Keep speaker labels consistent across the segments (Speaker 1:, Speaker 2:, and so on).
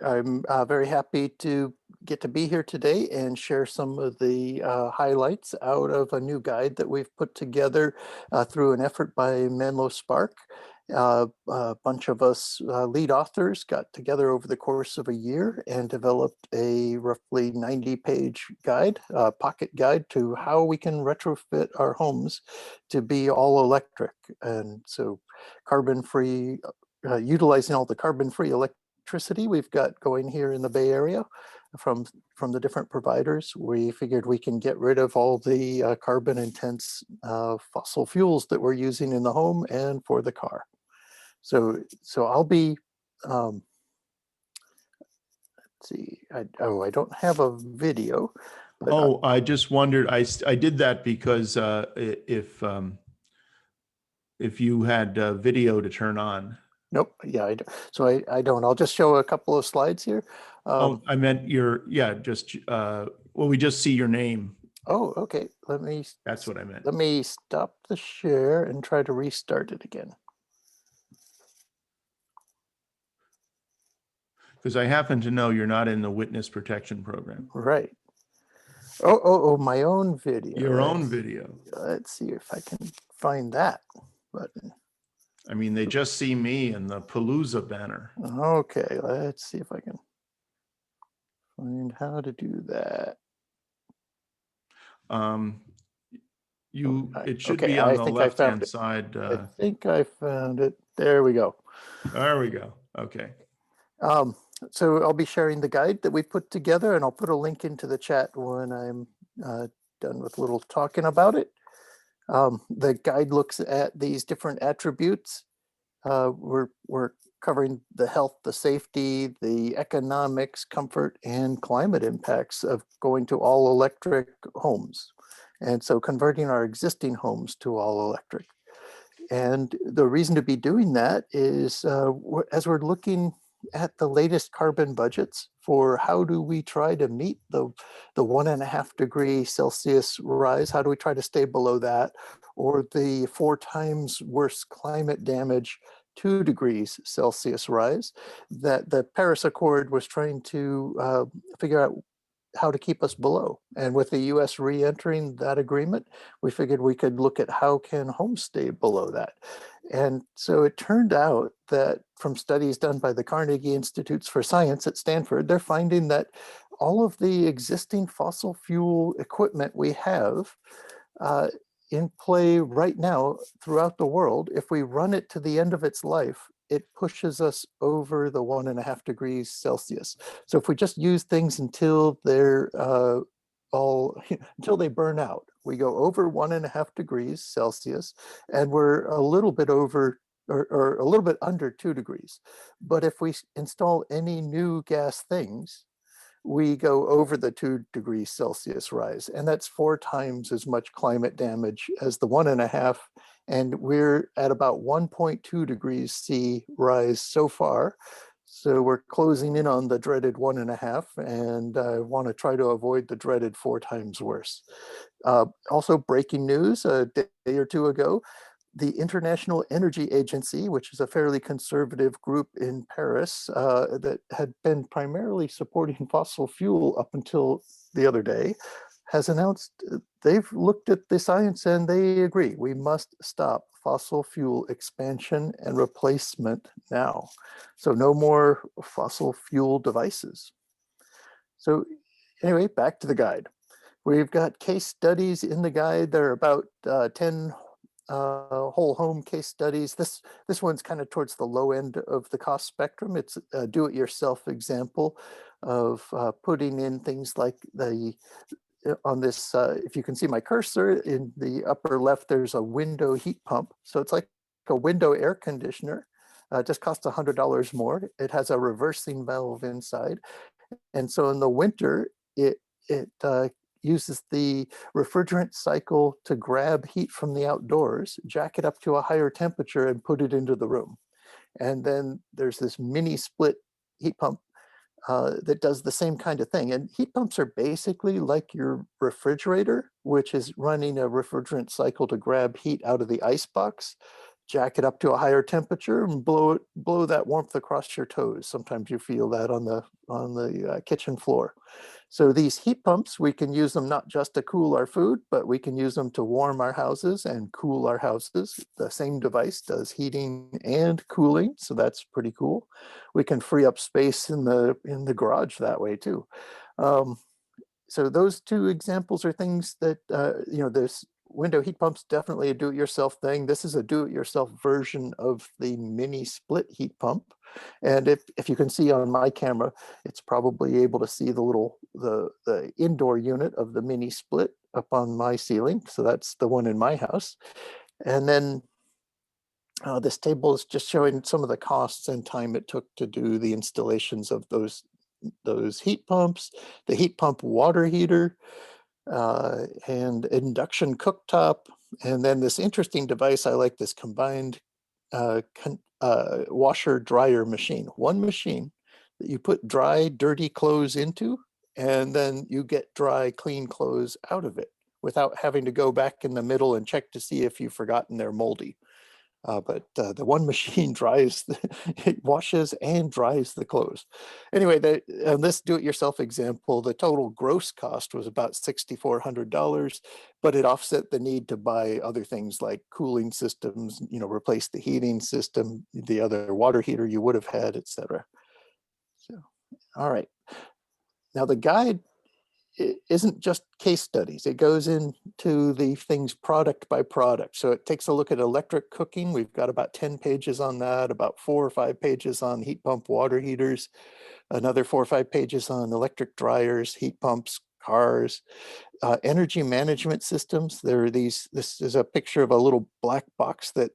Speaker 1: I'm very happy to get to be here today and share some of the highlights out of a new guide that we've put together through an effort by Menlo Spark. A bunch of us lead authors got together over the course of a year and developed a roughly 90-page guide, pocket guide to how we can retrofit our homes to be all electric. And so carbon-free, utilizing all the carbon-free electricity we've got going here in the Bay Area from the different providers. We figured we can get rid of all the carbon intense fossil fuels that we're using in the home and for the car. So I'll be, let's see, I don't have a video.
Speaker 2: But I just wondered, I did that because if you had video to turn on.
Speaker 1: Nope. Yeah, I don't. I'll just show a couple of slides here.
Speaker 2: I meant well, we just see your name.
Speaker 1: Oh, okay.
Speaker 2: That's what I meant.
Speaker 1: Let me stop the share and try to restart it again.
Speaker 2: Because I happen to know you're not in the witness protection program.
Speaker 1: Right. Oh, my own video.
Speaker 2: Your own video.
Speaker 1: Let's see if I can find that button.
Speaker 2: I mean, they just see me and the Palooza banner.
Speaker 1: Okay, let's see if I can find how to do that.
Speaker 2: It should be on the left-hand side.
Speaker 1: I think I found it. There we go.
Speaker 2: There we go. Okay.
Speaker 1: So I'll be sharing the guide that we put together, and I'll put a link into the chat when I'm done with a little talking about it. The guide looks at these different attributes. We're covering the health, the safety, the economics, comfort, and climate impacts of going to all electric homes. And so converting our existing homes to all electric. And the reason to be doing that is as we're looking at the latest carbon budgets for how do we try to meet the 1.5 degree Celsius rise, how do we try to stay below that, or the 4 times worse climate damage 2 degrees Celsius rise that the Paris Accord was trying to figure out how to keep us below. And with the US re-entering that agreement, we figured we could look at how can homes stay below that. And so it turned out that from studies done by the Carnegie Institutes for Science at Stanford, they're finding that all of the existing fossil fuel equipment we have in play right now throughout the world, if we run it to the end of its life, it pushes us over the 1.5 degrees Celsius. So if we just use things until they're until they burn out, we go over 1.5 degrees Celsius, and we're a little bit over or a little bit under 2 degrees. But if we install any new gas things, we go over the 2 degrees Celsius rise, and that's 4 times as much climate damage as the 1.5. And we're at about 1.2 degrees C rise so far. So we're closing in on the dreaded 1.5, and I want to try to avoid the dreaded 4 times worse. Also breaking news, a day or two ago, the International Energy Agency, which is a fairly conservative group in Paris that had been primarily supporting fossil fuel up until the other day, has announced they've looked at the science and they agree we must stop fossil fuel expansion and replacement now. So no more fossil fuel devices. So anyway, back to the guide. We've got case studies in the guide. There are about 10 whole home case studies. This one's kind of towards the low end of the cost spectrum. It's a do-it-yourself example of putting in things like on this, if you can see my cursor in the upper left, there's a window heat pump. So it's like a window air conditioner. It just costs $100 more. It has a reversing valve inside. And so in the winter, it uses the refrigerant cycle to grab heat from the outdoors, jack it up to a higher temperature, and put it into the room. And then there's this mini split heat pump that does the same kind of thing. And heat pumps are basically like your refrigerator, which is running a refrigerant cycle to grab heat out of the ice box. jack it up to a higher temperature and blow that warmth across your toes. Sometimes you feel that on the kitchen floor. So these heat pumps, we can use them not just to cool our food, but we can use them to warm our houses and cool our houses. The same device does heating and cooling, so that's pretty cool. We can free up space in the garage that way too. So those two examples are things that, this window heat pump's definitely a do-it-yourself thing. This is a do-it-yourself version of the mini split heat pump. And if you can see on my camera, it's probably able to see the indoor unit of the mini split up on my ceiling. So that's the one in my house. And then this table is just showing some of the costs and time it took to do the installations of those heat pumps, the heat pump water heater, and induction cooktop. And then this interesting device, I like this combined washer dryer machine. One machine that you put dry, dirty clothes into, and then you get dry, clean clothes out of it without having to go back in the middle and check to see if you've forgotten they're moldy. But the one machine it washes and dries the clothes. Anyway, this do-it-yourself example, the total gross cost was about $6,400, but it offset the need to buy other things like cooling systems, replace the heating system, the other water heater you would have had, etc. So, all right. Now the guide isn't just case studies. It goes into the things product by product. So it takes a look at electric cooking. We've got about 10 pages on that, about 4 or 5 pages on heat pump water heaters, another 4 or 5 pages on electric dryers, heat pumps, cars, energy management systems. This is a picture of a little black box that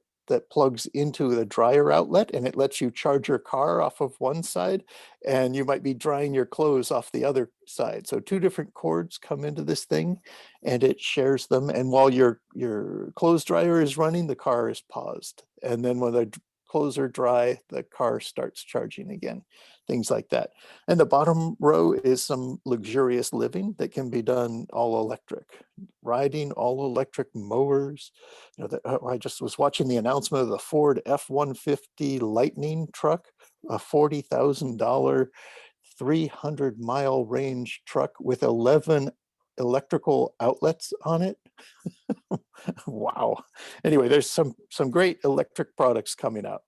Speaker 1: plugs into the dryer outlet, and it lets you charge your car off of one side, and you might be drying your clothes off the other side. So 2 different cords come into this thing, and it shares them. And while your clothes dryer is running, the car is paused. And then when the clothes are dry, the car starts charging again, things like that. And the bottom row is some luxurious living that can be done all electric. Riding all electric mowers. I just was watching the announcement of the Ford F-150 Lightning truck, a $40,000 300-mile range truck with 11 electrical outlets on it. Wow. Anyway, there's some great electric products coming out.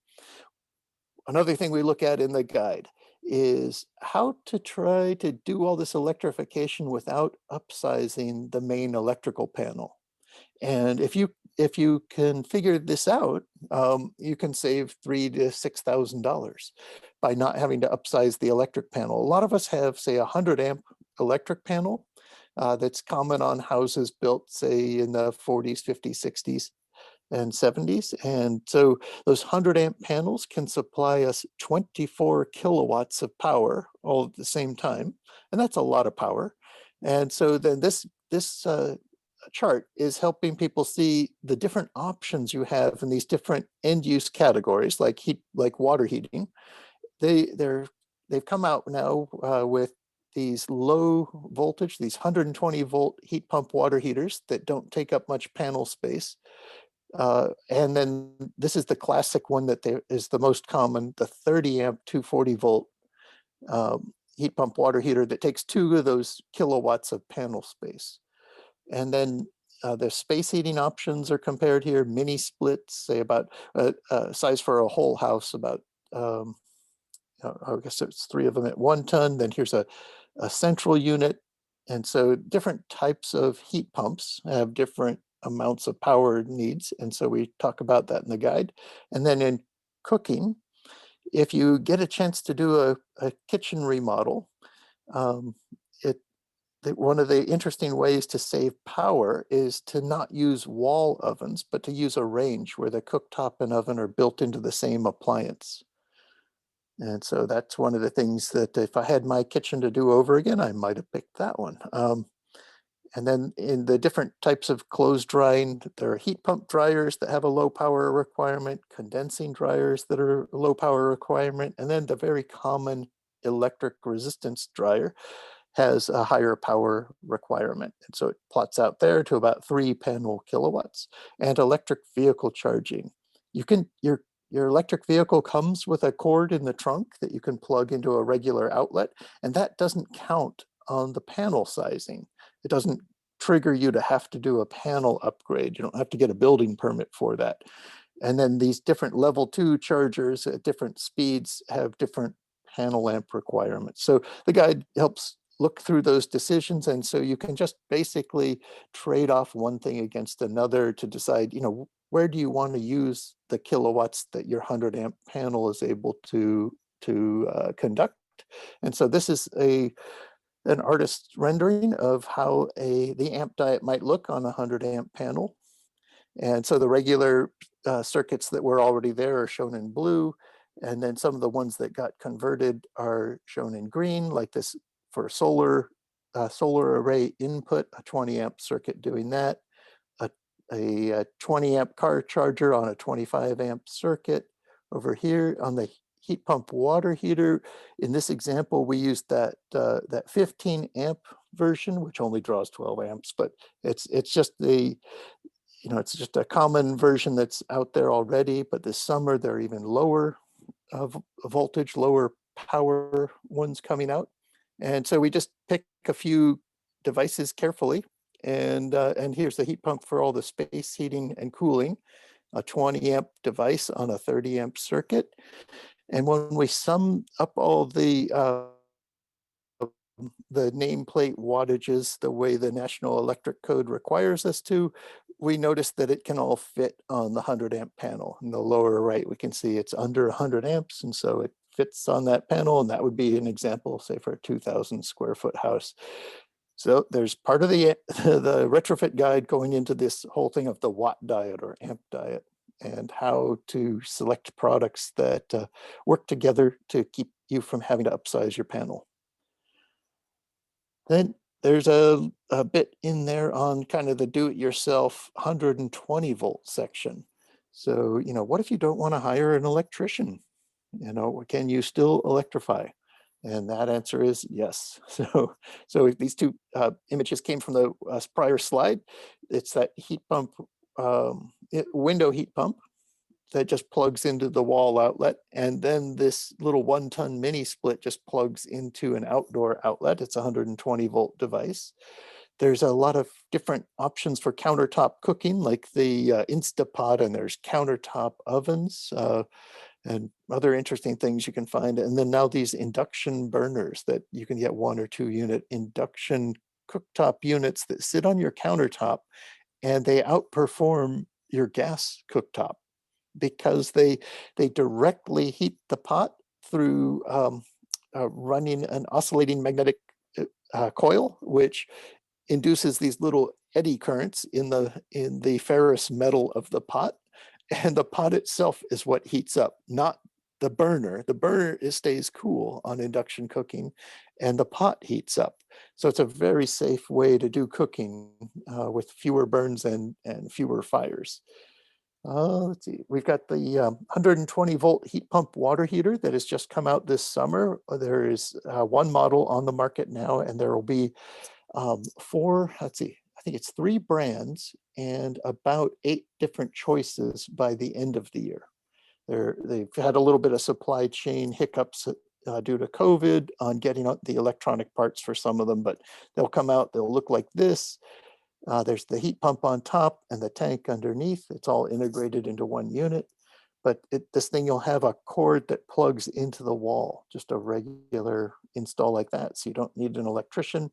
Speaker 1: Another thing we look at in the guide is how to try to do all this electrification without upsizing the main electrical panel. And if you can figure this out, you can save $3,000 to $6,000 by not having to upsize the electric panel. A lot of us have, say, a 100-amp electric panel that's common on houses built, say, in the 40s, 50s, 60s, and 70s. And so those 100-amp panels can supply us 24 kilowatts of power all at the same time. And that's a lot of power. And so then this chart is helping people see the different options you have in these different end use categories, like water heating. They've come out now with these low voltage, these 120 volt heat pump water heaters that don't take up much panel space. And then this is the classic one that is the most common, the 30 amp 240 volt heat pump water heater that takes 2 of those kilowatts of panel space. And then the space heating options are compared here, mini splits, say about size for a whole house, about, I guess it's 3 of them at 1 ton. Then here's a central unit. And so different types of heat pumps have different amounts of power needs. And so we talk about that in the guide. And then in cooking, if you get a chance to do a kitchen remodel, one of the interesting ways to save power is to not use wall ovens, but to use a range where the cooktop and oven are built into the same appliance. And so that's one of the things that if I had my kitchen to do over again, I might have picked that one. And then in the different types of clothes drying, there are heat pump dryers that have a low power requirement, condensing dryers that are a low power requirement, and then the very common electric resistance dryer has a higher power requirement. And so it plots out there to about 3 panel kilowatts. And electric vehicle charging You can, your electric vehicle comes with a cord in the trunk that you can plug into a regular outlet, and that doesn't count on the panel sizing. It doesn't trigger you to have to do a panel upgrade. You don't have to get a building permit for that. And then these different level 2 chargers at different speeds have different panel amp requirements. So the guide helps look through those decisions. And so you can just basically trade off one thing against another to decide, where do you want to use the kilowatts that your 100 amp panel is able to conduct. And so this is an artist's rendering of how the amp diet might look on a 100 amp panel. And so the regular circuits that were already there are shown in blue. And then some of the ones that got converted are shown in green, like this for solar array input, a 20 amp circuit doing that, a 20 amp car charger on a 25 amp circuit. Over here on the heat pump water heater, in this example, we used that 15 amp version, which only draws 12 amps, but it's just it's just a common version that's out there already, but this summer they're even lower voltage, lower power ones coming out. And so we just pick a few devices carefully. And here's the heat pump for all the space heating and cooling, a 20 amp device on a 30 amp circuit. And when we sum up all the nameplate wattages the way the National Electric Code requires us to, we notice that it can all fit on the 100 amp panel. In the lower right, we can see it's under 100 amps, and so it fits on that panel, and that would be an example, say, for a 2,000 square foot house. So there's part of the retrofit guide going into this whole thing of the watt diet or amp diet, and how to select products that work together to keep you from having to upsize your panel. Then there's a bit in there on kind of the do-it-yourself 120 volt section. So, what if you don't want to hire an electrician? Can you still electrify? And that answer is yes. So these two images came from the prior slide. It's that heat pump, window heat pump that just plugs into the wall outlet. And then this little 1-ton mini split just plugs into an outdoor outlet. It's a 120 volt device. There's a lot of different options for countertop cooking, like the Instapot, and there's countertop ovens and other interesting things you can find. And then now these induction burners that you can get 1 or 2 unit induction cooktop units that sit on your countertop, and they outperform your gas cooktop because they directly heat the pot through running an oscillating magnetic coil, which induces these little eddy currents in the ferrous metal of the pot, and the pot itself is what heats up, not the burner. The burner stays cool on induction cooking, and the pot heats up. So it's a very safe way to do cooking with fewer burns and fewer fires. Let's see, we've got the 120 volt heat pump water heater that has just come out this summer. There is one model on the market now, and there will be 4, let's see, I think it's 3 brands and about 8 different choices by the end of the year. They've had a little bit of supply chain hiccups due to COVID on getting out the electronic parts for some of them, but they'll come out, they'll look like this. There's the heat pump on top and the tank underneath. It's all integrated into one unit. But this thing, you'll have a cord that plugs into the wall, just a regular install like that. So you don't need an electrician.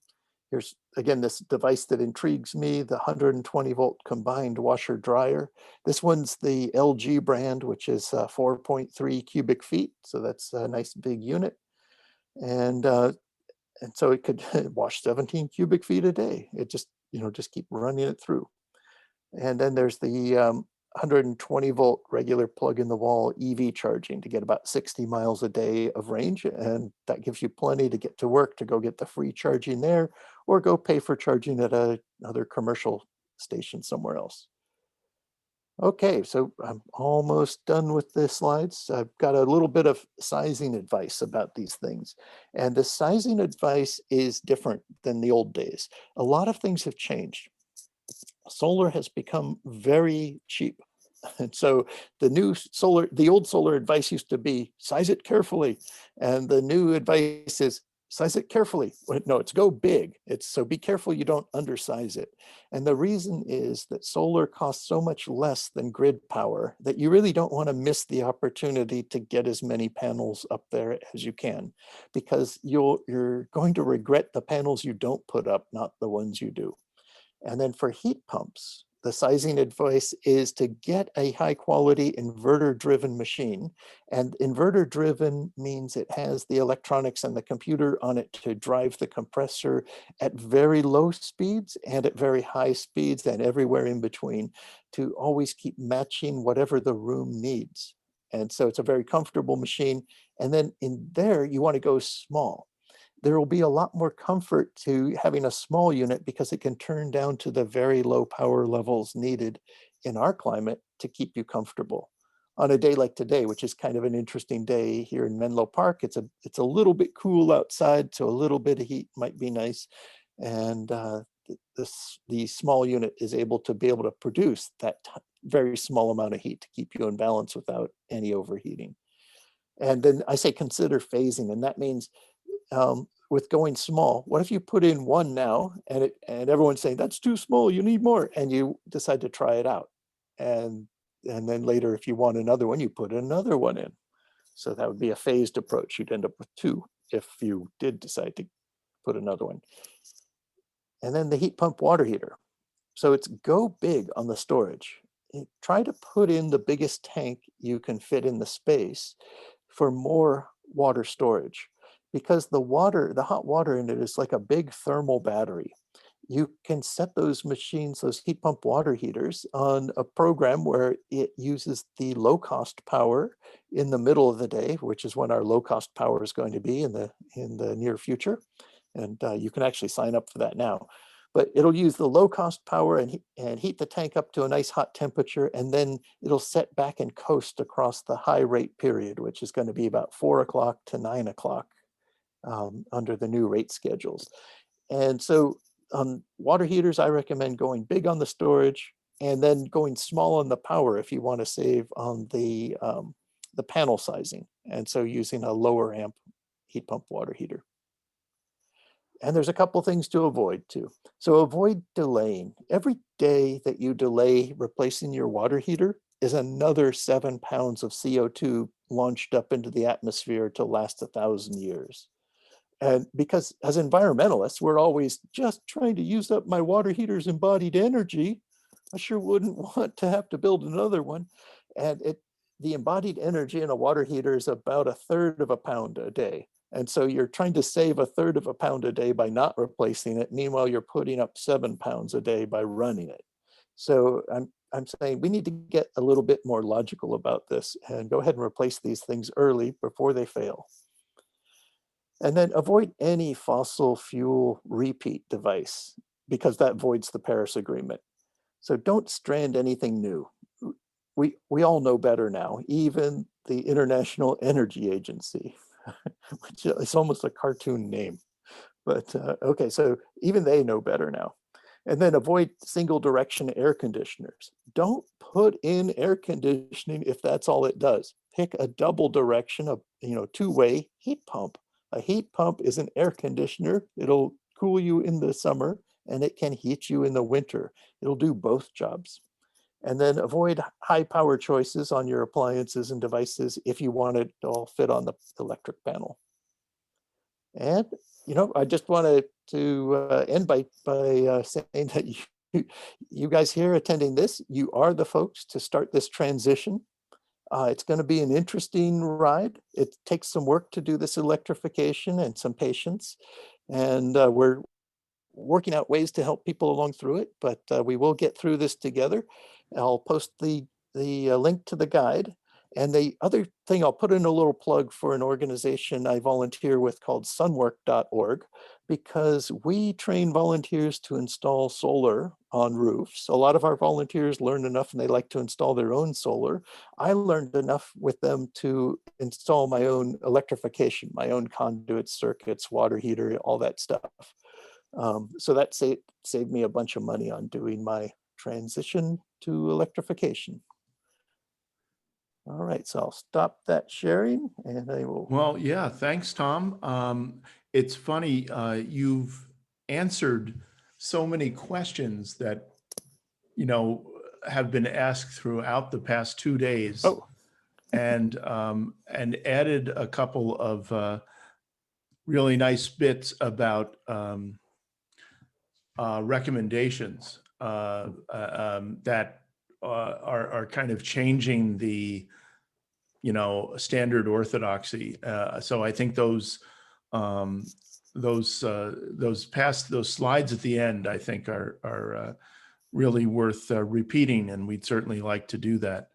Speaker 1: Here's, again, this device that intrigues me, the 120 volt combined washer dryer. This one's the LG brand, which is 4.3 cubic feet. So that's a nice big unit. And so it could wash 17 cubic feet a day. It just keep running it through. And then there's the 120 volt regular plug in the wall EV charging to get about 60 miles a day of range. And that gives you plenty to get to work, to go get the free charging there, or go pay for charging at another commercial station somewhere else. Okay, so I'm almost done with the slides. I've got a little bit of sizing advice about these things. And the sizing advice is different than the old days. A lot of things have changed. Solar has become very cheap. And so the old solar advice used to be size it carefully. And the new advice is size it carefully. No, it's go big. So be careful you don't undersize it. And the reason is that solar costs so much less than grid power that you really don't want to miss the opportunity to get as many panels up there as you can, because you're going to regret the panels you don't put up, not the ones you do. And then for heat pumps, the sizing advice is to get a high quality inverter driven machine. And inverter driven means it has the electronics and the computer on it to drive the compressor at very low speeds and at very high speeds and everywhere in between, to always keep matching whatever the room needs. And so it's a very comfortable machine. And then in there, you want to go small. There will be a lot more comfort to having a small unit because it can turn down to the very low power levels needed in our climate to keep you comfortable. On a day like today, which is kind of an interesting day here in Menlo Park, it's a little bit cool outside, so a little bit of heat might be nice. And the small unit is able to produce that very small amount of heat to keep you in balance without any overheating. And then I say consider phasing, and that means with going small, what if you put in one now and everyone's saying that's too small, you need more, and you decide to try it out, and then later if you want another one, you put another one in. So that would be a phased approach. You'd end up with two if you did decide to put another one. And then the heat pump water heater. So it's go big on the storage. Try to put in the biggest tank you can fit in the space for more water storage, because the hot water in it is like a big thermal battery. You can set those machines, those heat pump water heaters, on a program where it uses the low cost power in the middle of the day, which is when our low cost power is going to be in the near future. And you can actually sign up for that now. But it'll use the low cost power and heat the tank up to a nice hot temperature, and then it'll set back and coast across the high rate period, which is going to be about 4 o'clock to 9 o'clock under the new rate schedules. And so on water heaters, I recommend going big on the storage and then going small on the power if you want to save on the panel sizing. And so using a lower amp heat pump water heater. And there's a couple things to avoid too. So avoid delaying. Every day that you delay replacing your water heater is another 7 pounds of CO2 launched up into the atmosphere to last 1,000 years. And because as environmentalists, we're always just trying to use up my water heater's embodied energy. I sure wouldn't want to have to build another one. And the embodied energy in a water heater is about 1/3 of a pound a day. And so you're trying to save 1/3 of a pound a day by not replacing it. Meanwhile, you're putting up 7 pounds a day by running it. So I'm saying we need to get a little bit more logical about this and go ahead and replace these things early before they fail. And then avoid any fossil fuel repeat device, because that voids the Paris Agreement. So don't strand anything new. We all know better now, even the International Energy Agency, which is almost a cartoon name. But okay, so even they know better now. And then avoid single direction air conditioners. Don't put in air conditioning if that's all it does. Pick a double direction, two-way heat pump. A heat pump is an air conditioner. It'll cool you in the summer and it can heat you in the winter. It'll do both jobs. And then avoid high power choices on your appliances and devices if you want it to all fit on the electric panel. And I just wanted to end by saying that you guys here attending this, you are the folks to start this transition. It's going to be an interesting ride. It takes some work to do this electrification and some patience, and we're working out ways to help people along through it. But we will get through this together. I'll post the link to the guide. And the other thing, I'll put in a little plug for an organization I volunteer with called sunwork.org, because we train volunteers to install solar on roofs. A lot of our volunteers learn enough and they like to install their own solar. I learned enough with them to install my own electrification, my own conduit circuits, water heater, all that stuff. So that saved me a bunch of money on doing my transition to electrification. All right, so I'll stop that sharing and I will.
Speaker 2: Well, yeah, thanks, Tom. It's funny, you've answered so many questions that, you know, have been asked throughout the past 2 days,
Speaker 1: Oh,
Speaker 2: and added a couple of really nice bits about recommendations that are kind of changing the, you know, standard orthodoxy. So I think those slides at the end, I think are really worth repeating, and we'd certainly like to do that.